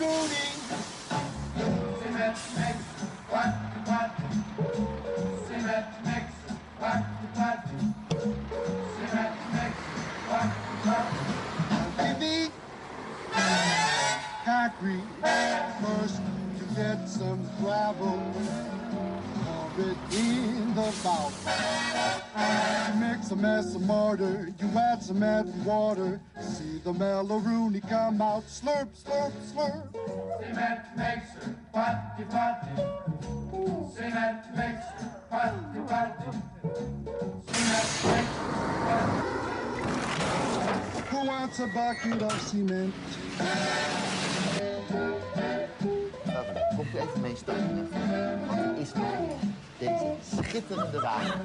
Goonie. Cement mix, what, what? Cement mix, what, what? Cement mix, what, what? Give me concrete first to get some gravel. Pour it in the bowl. You mix a mess of mortar, you add some added water. See the mellow-rooney come out, slurp, slurp, slurp. Cement mixer, putty, putty. Cement mixer, putty, putty. Cement mixer, putty. Who wants a bucket of cement? Kom je even mee steunen? Want het is mij deze schitterende wagen.